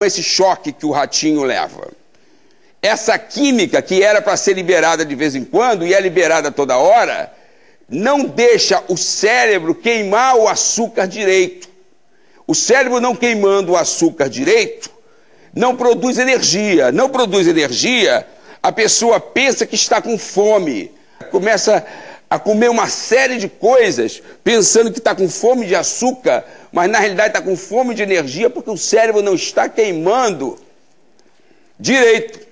esse choque que o ratinho leva. Essa química que era para ser liberada de vez em quando e é liberada toda hora, não deixa o cérebro queimar o açúcar direito. O cérebro não queimando o açúcar direito, não produz energia. Não produz energia, a pessoa pensa que está com fome. Começa a comer uma série de coisas, pensando que está com fome de açúcar, mas na realidade está com fome de energia, porque o cérebro não está queimando direito.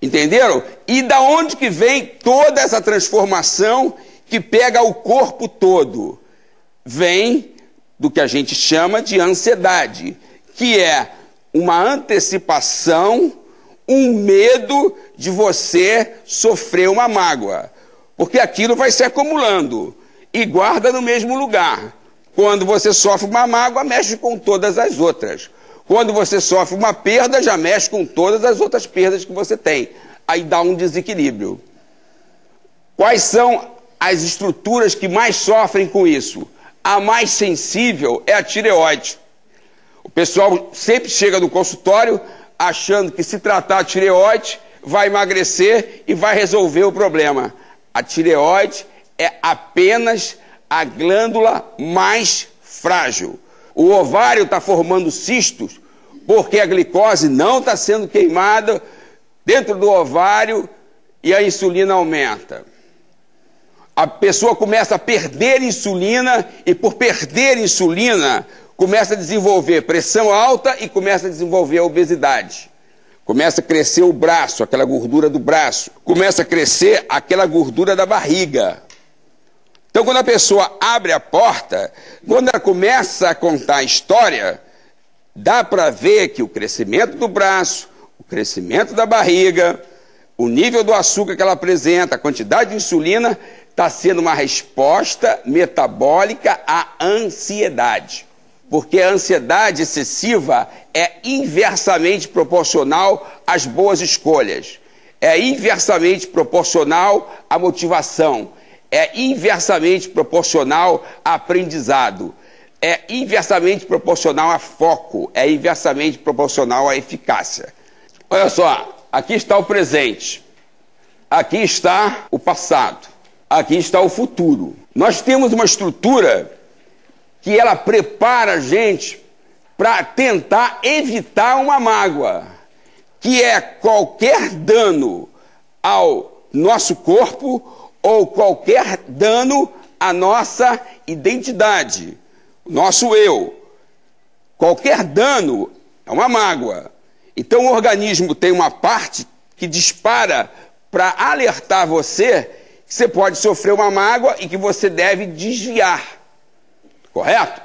Entenderam? E da onde que vem toda essa transformação que pega o corpo todo? Vem do que a gente chama de ansiedade, que é uma antecipação, um medo de você sofrer uma mágoa. Porque aquilo vai se acumulando e guarda no mesmo lugar. Quando você sofre uma mágoa, mexe com todas as outras. Quando você sofre uma perda, já mexe com todas as outras perdas que você tem. Aí dá um desequilíbrio. Quais são as estruturas que mais sofrem com isso? A mais sensível é a tireoide. O pessoal sempre chega no consultório achando que se tratar a tireoide vai emagrecer e vai resolver o problema. A tireoide é apenas a glândula mais frágil. O ovário está formando cistos porque a glicose não está sendo queimada dentro do ovário e a insulina aumenta. A pessoa começa a perder insulina e por perder insulina começa a desenvolver pressão alta e começa a desenvolver a obesidade. Começa a crescer o braço, aquela gordura do braço. Começa a crescer aquela gordura da barriga. Então, quando a pessoa abre a porta, quando ela começa a contar a história, dá para ver que o crescimento do braço, o crescimento da barriga, o nível do açúcar que ela apresenta, a quantidade de insulina, está sendo uma resposta metabólica à ansiedade. Porque a ansiedade excessiva é inversamente proporcional às boas escolhas. É inversamente proporcional à motivação. É inversamente proporcional a aprendizado, é inversamente proporcional a foco, é inversamente proporcional à eficácia. Olha só, aqui está o presente, aqui está o passado, aqui está o futuro. Nós temos uma estrutura que ela prepara a gente para tentar evitar uma mágoa, que é qualquer dano ao nosso corpo ou qualquer dano à nossa identidade, nosso eu. Qualquer dano é uma mágoa. Então o organismo tem uma parte que dispara para alertar você que você pode sofrer uma mágoa e que você deve desviar. Correto?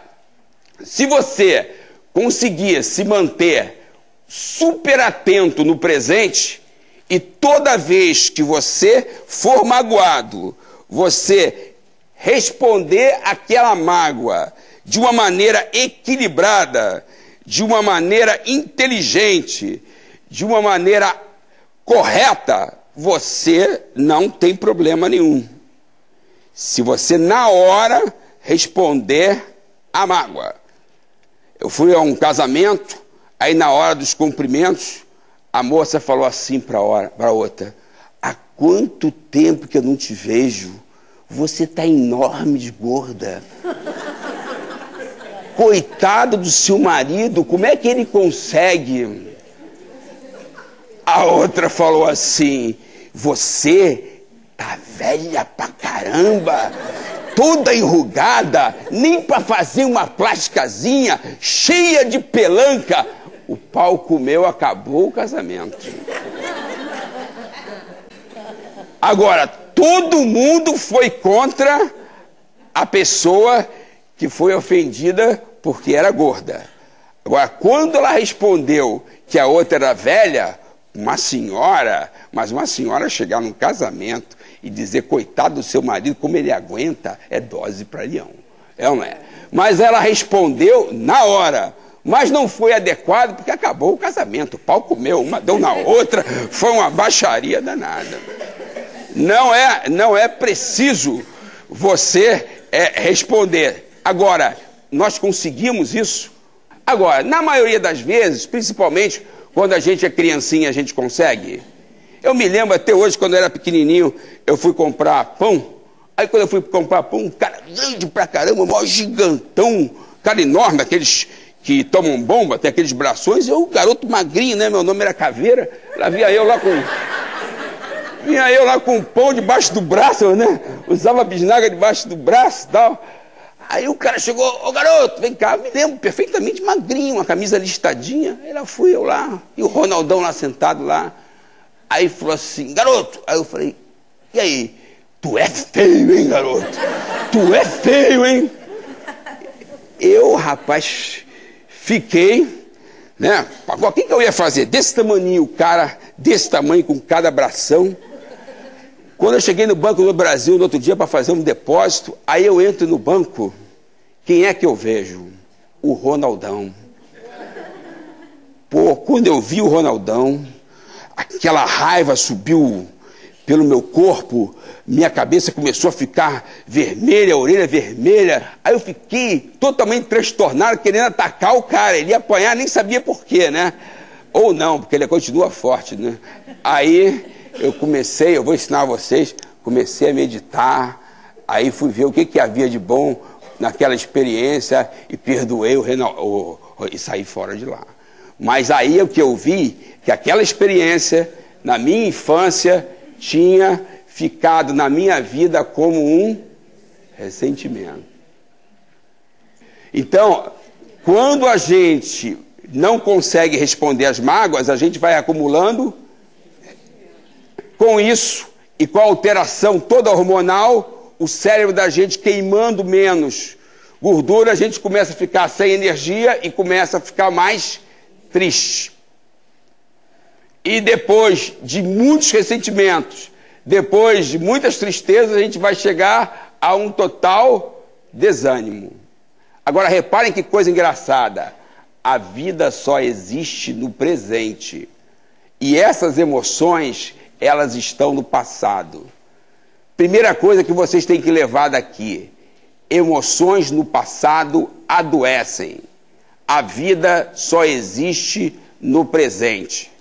Se você conseguir se manter super atento no presente, e toda vez que você for magoado, você responder aquela mágoa de uma maneira equilibrada, de uma maneira inteligente, de uma maneira correta, você não tem problema nenhum. Se você, na hora, responder à mágoa. Eu fui a um casamento, aí na hora dos cumprimentos, a moça falou assim para a outra: há quanto tempo que eu não te vejo? Você está enorme de gorda. Coitado do seu marido, como é que ele consegue? A outra falou assim: você tá velha pra caramba, toda enrugada, nem para fazer uma plasticazinha, cheia de pelanca. O pau comeu, acabou o casamento. Agora, todo mundo foi contra a pessoa que foi ofendida porque era gorda. Agora, quando ela respondeu que a outra era velha, mas uma senhora chegar num casamento e dizer coitado do seu marido, como ele aguenta, é dose para leão. É ou não é? Mas ela respondeu na hora. Mas não foi adequado porque acabou o casamento. O pau comeu, uma deu na outra, foi uma baixaria danada. Não é preciso você responder. Agora, nós conseguimos isso? Agora, na maioria das vezes, principalmente quando a gente é criancinha, a gente consegue. Eu me lembro até hoje, quando eu era pequenininho, eu fui comprar pão. Aí quando eu fui comprar pão, um cara grande pra caramba, maior gigantão, cara enorme, aqueles que tomam bomba, tem aqueles brações, eu, garoto magrinho, né? Meu nome era Caveira, lá vinha eu lá com pão debaixo do braço, né? Usava bisnaga debaixo do braço e tal. Aí o cara chegou, ô garoto, vem cá, eu me lembro perfeitamente magrinho, uma camisa listadinha. Aí lá fui eu lá, e o Ronaldão lá sentado lá. Aí falou assim, garoto. Aí eu falei, e aí? Tu é feio, hein, garoto? Tu é feio, hein? Eu, rapaz, fiquei, né? O que eu ia fazer? Desse tamaninho, o cara, desse tamanho, com cada abração. Quando eu cheguei no Banco do Brasil no outro dia para fazer um depósito, aí eu entro no banco, quem é que eu vejo? O Ronaldão. Pô, quando eu vi o Ronaldão, aquela raiva subiu pelo meu corpo, minha cabeça começou a ficar vermelha, a orelha vermelha, aí eu fiquei totalmente transtornado, querendo atacar o cara, ele ia apanhar, nem sabia por quê, né? Ou não, porque ele continua forte, né? Aí eu vou ensinar a vocês, comecei a meditar, aí fui ver o que havia de bom naquela experiência e perdoei e saí fora de lá. Mas aí o que eu vi, que aquela experiência, na minha infância, tinha ficado na minha vida como um ressentimento. Então, quando a gente não consegue responder às mágoas, a gente vai acumulando. Com isso, e com a alteração toda hormonal, o cérebro da gente queimando menos gordura, a gente começa a ficar sem energia e começa a ficar mais triste. E depois de muitos ressentimentos, depois de muitas tristezas, a gente vai chegar a um total desânimo. Agora reparem que coisa engraçada, a vida só existe no presente. E essas emoções, elas estão no passado. Primeira coisa que vocês têm que levar daqui, emoções no passado adoecem. A vida só existe no presente.